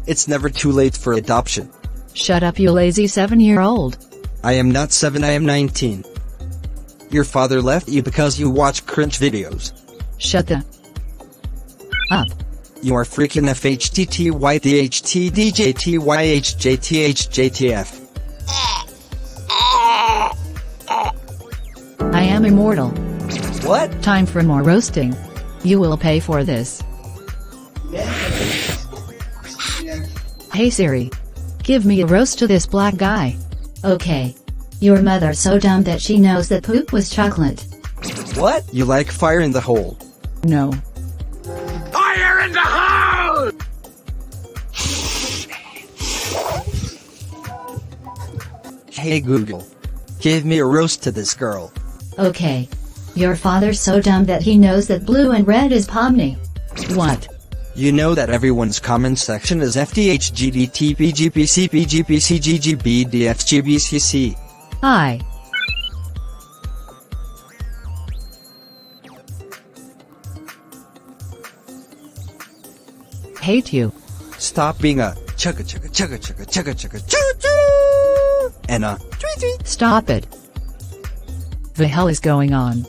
It's never too late for adoption. Shut up, you lazy 7-year-old. I am not 7, I am 19. Your father left you because you watch cringe videos. Shut the up. You are freaking FHTTYDHTDJTYHJTHJTF. I am immortal. What? Time for more roasting. You will pay for this. Hey Siri. Give me a roast to this black guy. Okay. Your mother's so dumb that she knows that poop was chocolate. What? You like fire in the hole? No. Fire in the hole! Hey Google. Give me a roast to this girl. Okay. Your father's so dumb that he knows that blue and red is pomni. What? You know that everyone's comment section is FDHGDTPGPCPGPCGGBDFGBCC. I. Hate you. Stop being a chugga chugga chugga chugga chugga chugga choo choo and a tweet tweet. Stop it. The hell is going on?